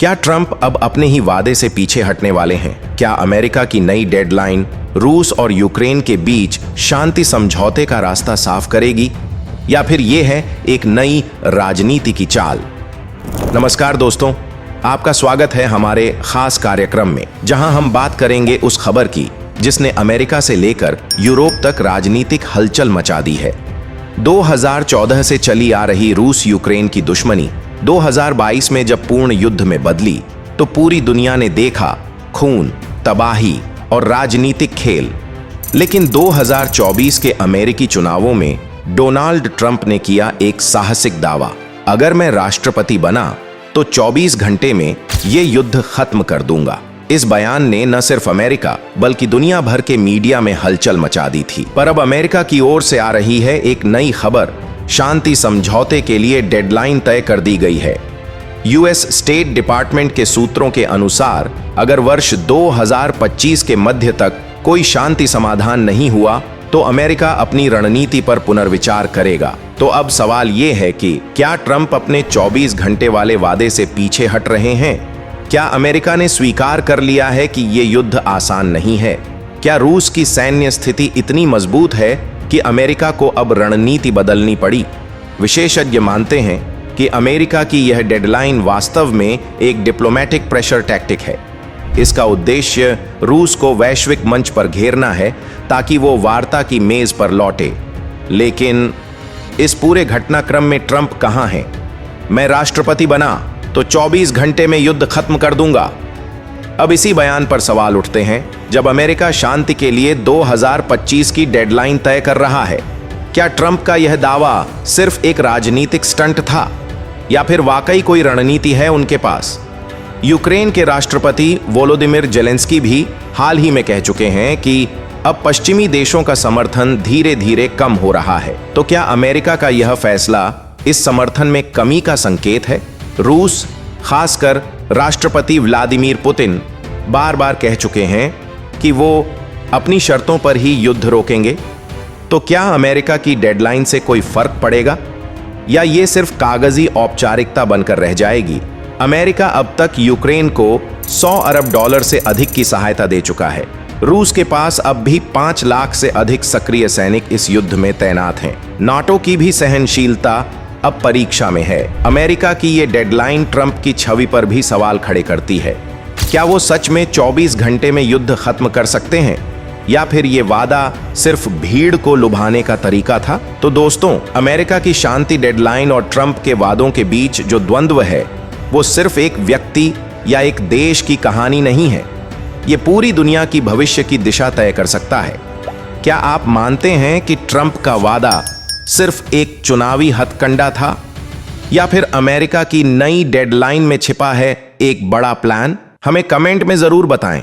क्या ट्रंप अब अपने ही वादे से पीछे हटने वाले हैं? क्या अमेरिका की नई डेडलाइन रूस और यूक्रेन के बीच शांति समझौते का रास्ता साफ करेगी, या फिर यह है एक नई राजनीति की चाल? नमस्कार दोस्तों, आपका स्वागत है हमारे खास कार्यक्रम में, जहां हम बात करेंगे उस खबर की जिसने अमेरिका से लेकर यूरोप तक राजनीतिक हलचल मचा दी है। 2014 से चली आ रही रूस यूक्रेन की दुश्मनी 2022 में जब पूर्ण युद्ध में बदली तो पूरी दुनिया ने देखा खून, तबाही और राजनीतिक खेल। लेकिन 2024 के अमेरिकी चुनावों में डोनाल्ड ट्रंप ने किया एक साहसिक दावा, अगर मैं राष्ट्रपति बना तो 24 घंटे में ये युद्ध खत्म कर दूंगा। इस बयान ने न सिर्फ अमेरिका बल्कि दुनिया भर के मीडिया में हलचल मचा दी थी। पर अब अमेरिका की ओर से आ रही है एक नई खबर। शांति समझौते के लिए डेडलाइन तय कर दी गई है। यूएस स्टेट डिपार्टमेंट के सूत्रों के अनुसार अगर वर्ष 2025 के मध्य तक कोई शांति समाधान नहीं हुआ तो अमेरिका अपनी रणनीति पर पुनर्विचार करेगा। तो अब सवाल ये है कि क्या ट्रंप अपने 24 घंटे वाले वादे से पीछे हट रहे हैं? क्या अमेरिका ने स्वीकार कर लिया है कि ये युद्ध आसान नहीं है? क्या रूस की सैन्य स्थिति इतनी मजबूत है कि अमेरिका को अब रणनीति बदलनी पड़ी? विशेषज्ञ मानते हैं कि अमेरिका की यह डेडलाइन वास्तव में एक डिप्लोमेटिक प्रेशर टैक्टिक है। इसका उद्देश्य रूस को वैश्विक मंच पर घेरना है ताकि वो वार्ता की मेज पर लौटे। लेकिन इस पूरे घटनाक्रम में ट्रंप कहां है? मैं राष्ट्रपति बना तो 24 घंटे में युद्ध खत्म कर दूंगा। अब इसी बयान पर सवाल उठते हैं जब अमेरिका शांति के लिए 2025 की डेडलाइन तय कर रहा है। क्या ट्रंप का यह दावा सिर्फ एक राजनीतिक स्टंट था या फिर वाकई कोई रणनीति है उनके पास? यूक्रेन के राष्ट्रपति वोलोदिमिर जेलेंस्की भी हाल ही में कह चुके हैं कि अब पश्चिमी देशों का समर्थन धीरे धीरे कम हो रहा है। तो क्या अमेरिका का यह फैसला इस समर्थन में कमी का संकेत है? रूस, खासकर राष्ट्रपति व्लादिमीर पुतिन बार बार कह चुके हैं कि वो अपनी शर्तों पर ही युद्ध रोकेंगे। तो क्या अमेरिका की डेडलाइन से कोई फर्क पड़ेगा या ये सिर्फ कागजी औपचारिकता बनकर रह जाएगी? अमेरिका अब तक यूक्रेन को $100 अरब से अधिक की सहायता दे चुका है। रूस के पास अब भी 5 लाख से अधिक सक्रिय सैनिक इस युद्ध में तैनात हैं। नाटो की भी सहनशीलता अब परीक्षा में है। अमेरिका की ये डेडलाइन ट्रंप की छवि पर भी सवाल खड़े करती है। क्या वो सच में 24 घंटे में युद्ध खत्म कर सकते हैं या फिर ये वादा सिर्फ भीड़ को लुभाने का तरीका था? तो दोस्तों, अमेरिका की शांति डेडलाइन और ट्रंप के वादों के बीच जो द्वंद्व है वो सिर्फ एक व्यक्ति या एक देश की कहानी नहीं है। ये पूरी दुनिया की भविष्य की दिशा तय कर सकता है। क्या आप मानते हैं कि ट्रंप का वादा सिर्फ एक चुनावी हथकंडा था या फिर अमेरिका की नई डेडलाइन में छिपा है एक बड़ा प्लान? हमें कमेंट में जरूर बताएं।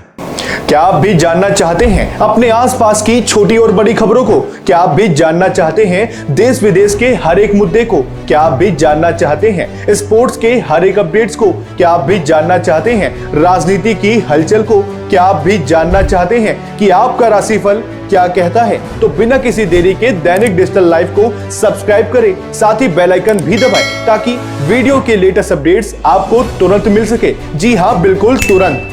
क्या आप भी जानना चाहते हैं अपने आसपास की छोटी और बड़ी खबरों को? क्या आप भी जानना चाहते हैं देश विदेश के हर एक मुद्दे को? क्या आप भी जानना चाहते हैं स्पोर्ट्स के हर एक अपडेट्स को? क्या आप भी जानना चाहते हैं राजनीति की हलचल को? क्या आप भी जानना चाहते हैं कि आपका राशिफल क्या कहता है? तो बिना किसी देरी के दैनिक डिजिटल लाइव को सब्सक्राइब करें, साथ ही बेल आइकन भी दबाएं ताकि वीडियो के लेटेस्ट अपडेट्स आपको तुरंत मिल सके। जी हां, बिल्कुल तुरंत।